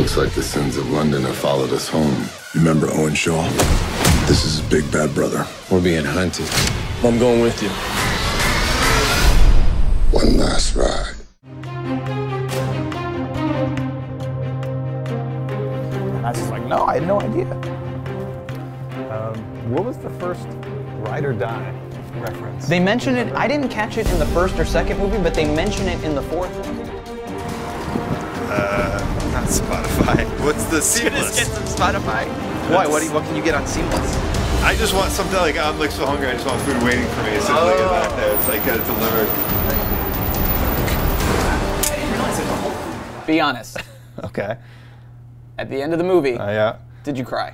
Looks like the sins of London have followed us home. Remember Owen Shaw? This is his big bad brother. We're being hunted. I'm going with you. One last ride. And I was just like, no, I had no idea. What was the first Ride or Die reference? They mention it, I didn't catch it in the first or second movie, but they mention it in the fourth one. Not Spotify. What's the Seamless? Just get some Spotify. Why? What can you get on Seamless? I just want something like, I'm like so hungry, I just want food waiting for me. So like back there, it's like delivered. Be honest. Okay. At the end of the movie, Yeah. did you cry?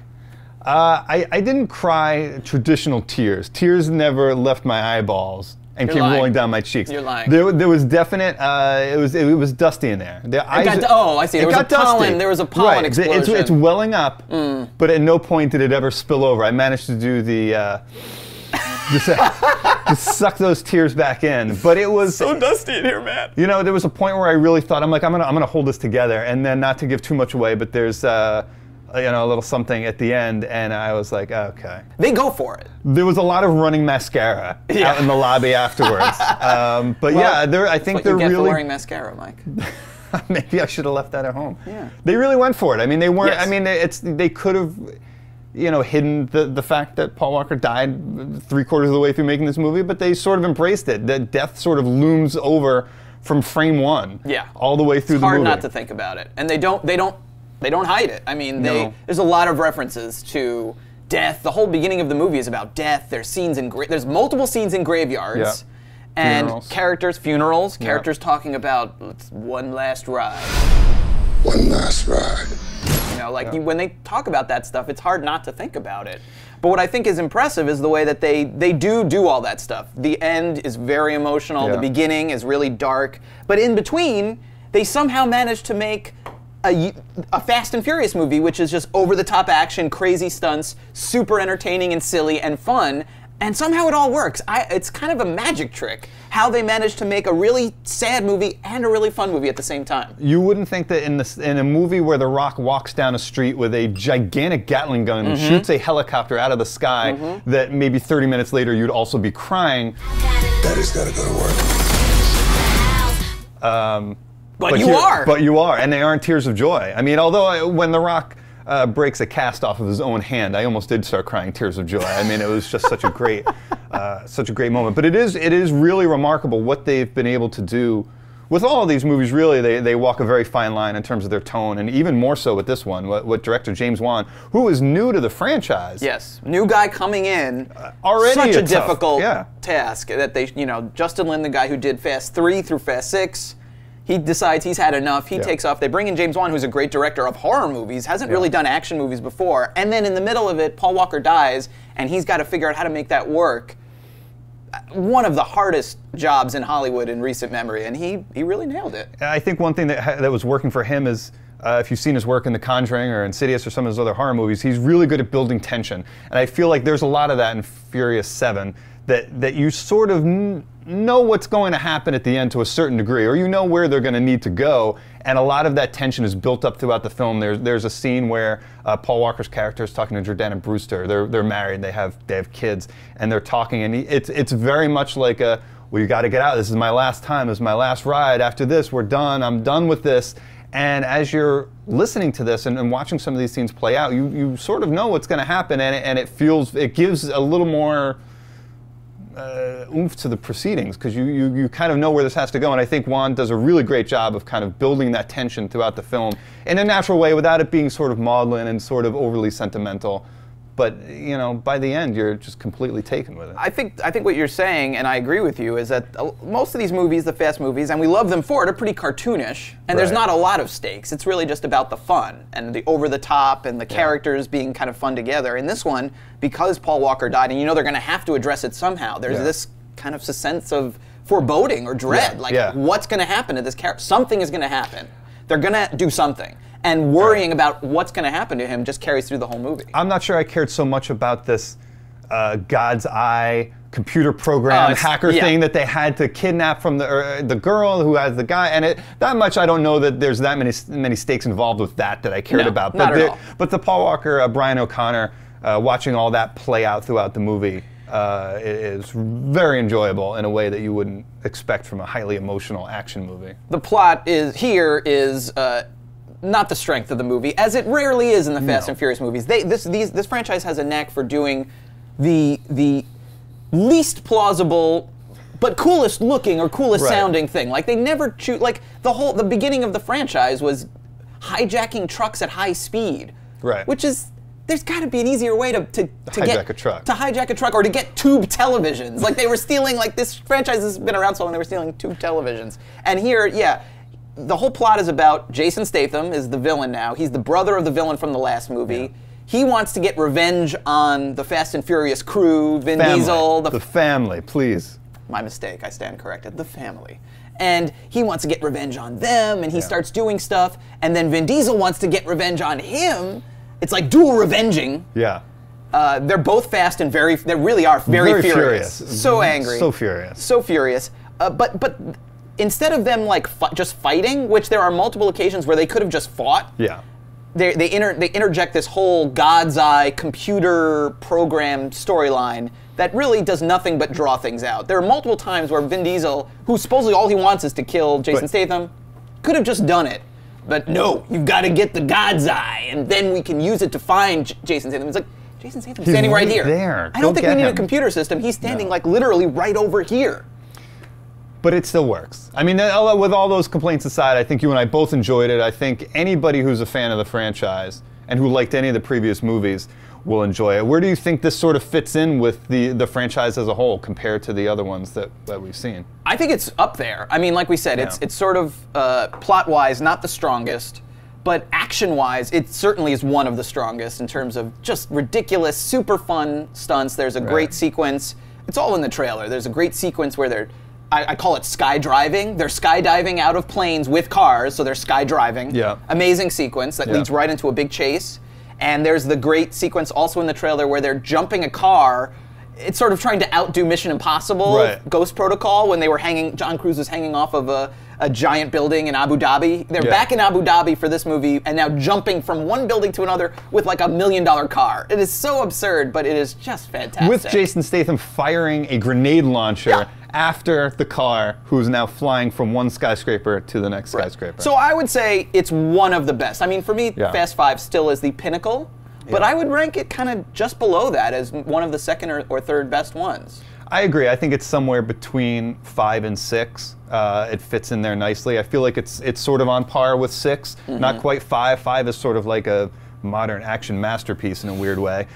I didn't cry traditional tears. Tears never left my eyeballs and You're came lying. rolling down my cheeks. You're lying. There was definite. It was dusty in there. I see. There was a pollen. There was a pollen explosion. It's welling up, but at no point did it ever spill over. I managed to do the. Just suck those tears back in, but it was so dusty in here, man. You know, there was a point where I really thought, I'm gonna hold this together, and then not to give too much away, but there's a little something at the end, and I was like, okay. They go for it. There was a lot of running mascara out in the lobby afterwards, but I think they're what you get really for wearing mascara, Mike. Maybe I should have left that at home. Yeah. They really went for it. I mean, they weren't. Yes. I mean, they could have. Hidden the fact that Paul Walker died 3/4 of the way through making this movie, but they sort of embraced it. That death sort of looms over from frame one, all the way through the movie. It's hard not to think about it, and they don't hide it. I mean, there's a lot of references to death. The whole beginning of the movie is about death. There's multiple scenes in graveyards, and funerals. Characters talking about one last ride. One last ride. When they talk about that stuff, it's hard not to think about it. But what I think is impressive is the way that they do all that stuff. The end is very emotional. The beginning is really dark. But in between, they somehow manage to make a Fast and Furious movie, which is just over-the-top action, crazy stunts, super entertaining and silly and fun. And somehow it all works. It's kind of a magic trick how they managed to make a really sad movie and a really fun movie at the same time. You wouldn't think that in a movie where The Rock walks down a street with a gigantic Gatling gun and shoots a helicopter out of the sky, that maybe 30 minutes later you'd also be crying. Daddy's gotta go to work. But you are. But you are, and they aren't tears of joy. I mean, although when The Rock breaks a cast off of his own hand, I almost did start crying tears of joy. I mean, it was just such a great moment. But it is really remarkable what they've been able to do with all of these movies. Really, they walk a very fine line in terms of their tone, and even more so with this one. What director James Wan, who is new to the franchise, new guy coming in, already such a tough, difficult task that they, Justin Lin, the guy who did Fast 3 through Fast 6. He decides he's had enough. He takes off. They bring in James Wan, who's a great director of horror movies, hasn't really done action movies before. And then in the middle of it, Paul Walker dies, and he's got to figure out how to make that work. One of the hardest jobs in Hollywood in recent memory, and he really nailed it. I think one thing that was working for him is, if you've seen his work in The Conjuring or Insidious or some of his other horror movies, he's really good at building tension. And I feel like there's a lot of that in Furious 7, that you sort of know what's going to happen at the end to a certain degree, or you know where they're going to need to go, and a lot of that tension is built up throughout the film. There's a scene where Paul Walker's character is talking to Jordana Brewster. They're married, they have kids, and they're talking, and it's very much like well, you got to get out. This is my last time. This is my last ride. After this, we're done. I'm done with this. And as you're listening to this and watching some of these scenes play out, you sort of know what's going to happen, and it gives a little more oomph to the proceedings, because you kind of know where this has to go, and I think Wan does a really great job of kind of building that tension throughout the film in a natural way without it being sort of maudlin and sort of overly sentimental. But by the end, you're just completely taken with it. I think what you're saying, and I agree with you, is that most of these movies, the Fast movies, and we love them for it, are pretty cartoonish, and there's not a lot of stakes. It's really just about the fun and the over the top and the characters being kind of fun together. In this one, because Paul Walker died, and they're going to have to address it somehow. There's this kind of sense of foreboding or dread, what's going to happen to this character? Something is going to happen. They're going to do something. And worrying about what's going to happen to him just carries through the whole movie. I'm not sure I cared so much about this God's eye computer program hacker yeah. thing that they had to kidnap from the girl who has the guy, and that much I don't know that there's that many stakes involved with that I cared about. Not at all. But the Paul Walker, Brian O'Connor, watching all that play out throughout the movie is very enjoyable in a way that you wouldn't expect from a highly emotional action movie. The plot is not the strength of the movie, as it rarely is in the Fast and Furious movies. This franchise has a knack for doing the least plausible but coolest looking or coolest sounding thing. Like they never choose. Like the beginning of the franchise was hijacking trucks at high speed. Right. Which is, there's got to be an easier way to hijack a truck. To hijack a truck or to get tube televisions. Like they were stealing. Like this franchise has been around so long, they were stealing tube televisions. And here, yeah. The whole plot is about Jason Statham is the villain now. He's the brother of the villain from the last movie. Yeah. He wants to get revenge on the Fast and Furious crew, Vin Diesel. The family, please. My mistake, I stand corrected. The family. And he wants to get revenge on them, and he starts doing stuff, and then Vin Diesel wants to get revenge on him. It's like dual revenging. Yeah. They're both fast and they really are very furious. So angry. So furious. So furious. But instead of them like just fighting, which there are multiple occasions where they could have just fought. Yeah. They interject this whole God's Eye computer program storyline that really does nothing but draw things out. There are multiple times where Vin Diesel, who supposedly all he wants is to kill Jason Statham, could have just done it. But no, you've got to get the God's Eye, and then we can use it to find Jason Statham. It's like, Jason Statham's standing right here. There. I don't think we need a computer system. He's standing like literally right over here. But it still works. I mean, with all those complaints aside, I think you and I both enjoyed it. I think anybody who's a fan of the franchise and who liked any of the previous movies will enjoy it. Where do you think this sort of fits in with the franchise as a whole compared to the other ones that we've seen? I think it's up there. I mean, like we said, it's sort of plot-wise not the strongest, but action-wise, it certainly is one of the strongest in terms of just ridiculous, super fun stunts. There's a great sequence. It's all in the trailer. There's a great sequence where they're I call it skydriving. They're skydiving out of planes with cars, so they're skydriving. Yeah. Amazing sequence that leads right into a big chase. And there's the great sequence also in the trailer where they're jumping a car. It's sort of trying to outdo Mission Impossible, Ghost Protocol, when they were John Cruise was hanging off of a giant building in Abu Dhabi. They're back in Abu Dhabi for this movie and now jumping from one building to another with like $1 million car. It is so absurd, but it is just fantastic. With Jason Statham firing a grenade launcher after the car, who's now flying from one skyscraper to the next skyscraper. So I would say it's one of the best. I mean, for me, Fast 5 still is the pinnacle, but I would rank it kind of just below that as one of the second or third best ones. I agree. I think it's somewhere between 5 and 6. It fits in there nicely. I feel like it's sort of on par with 6, not quite 5. 5 is sort of like a modern action masterpiece in a weird way.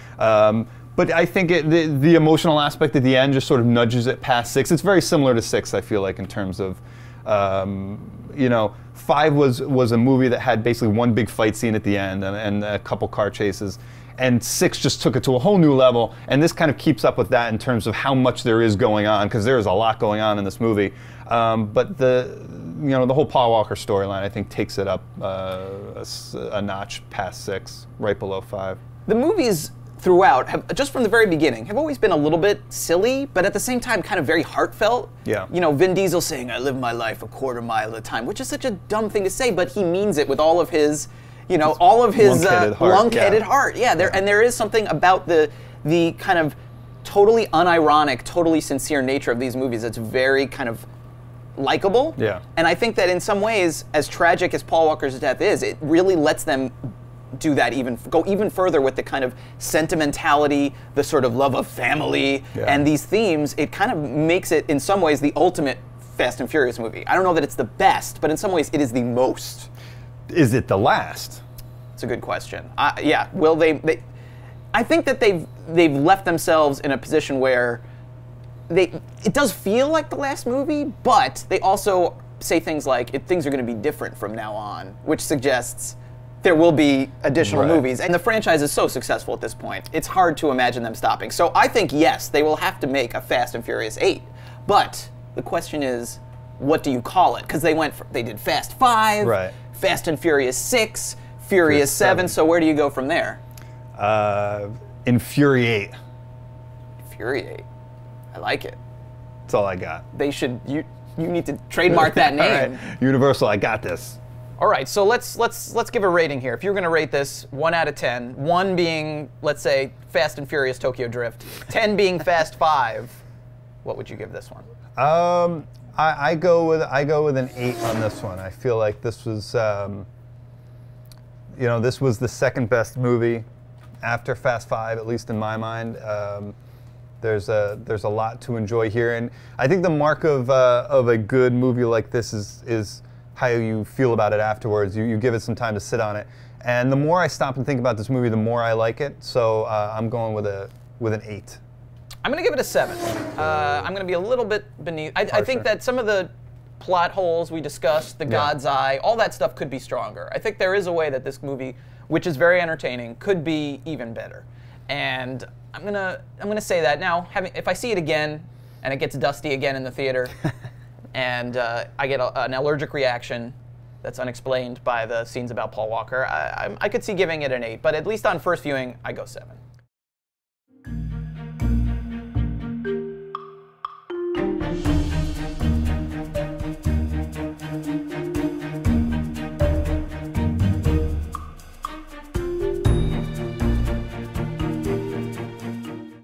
But I think the emotional aspect at the end just sort of nudges it past 6. It's very similar to 6, I feel like, in terms of, 5 was a movie that had basically one big fight scene at the end and a couple car chases. And 6 just took it to a whole new level, and this kind of keeps up with that in terms of how much there is going on, because there is a lot going on in this movie. But the whole Paul Walker storyline, I think, takes it up a notch past 6, right below 5. The movies throughout, just from the very beginning, have always been a little bit silly, but at the same time kind of very heartfelt. Yeah. You know, Vin Diesel saying, "I live my life a quarter mile at a time," which is such a dumb thing to say, but he means it with all of his, long-headed heart. Yeah, and there is something about the kind of totally unironic, totally sincere nature of these movies that's very kind of likable. Yeah. And I think that in some ways, as tragic as Paul Walker's death is, it really lets them do that go even further with the kind of sentimentality, the sort of love of family, and these themes. It kind of makes it, in some ways, the ultimate Fast and Furious movie. I don't know that it's the best, but in some ways, it is the most. Is it the last? It's a good question. Yeah. Will they? I think that they've left themselves in a position where it does feel like the last movie, but they also say things like things are going to be different from now on, which suggests there will be additional movies. And the franchise is so successful at this point, it's hard to imagine them stopping. So I think, yes, they will have to make a Fast and Furious 8. But the question is, what do you call it? Because they did Fast 5, Fast and Furious 6, Furious 7. So where do you go from there? Infuriate. Infuriate. I like it. That's all I got. They should. You need to trademark that name. All right. Universal, I got this. All right, so let's give a rating here. If you're going to rate this 1 out of 10, 1 being, let's say, Fast and Furious Tokyo Drift, 10 being Fast 5, what would you give this one? I go with an 8 on this one. I feel like this was, this was the second best movie after Fast 5, at least in my mind. There's a lot to enjoy here, and I think the mark of a good movie like this is how you feel about it afterwards. You give it some time to sit on it, and the more I stop and think about this movie, the more I like it. So I'm going with an 8. I'm going to give it a 7. I'm going to be a little bit beneath. I think that some of the plot holes we discussed, the God's Eye, all that stuff could be stronger. I think there is a way that this movie, which is very entertaining, could be even better. And I'm gonna say that now. If I see it again and it gets dusty again in the theater, and I get an allergic reaction that's unexplained by the scenes about Paul Walker, I could see giving it an 8. But at least on first viewing, I go 7.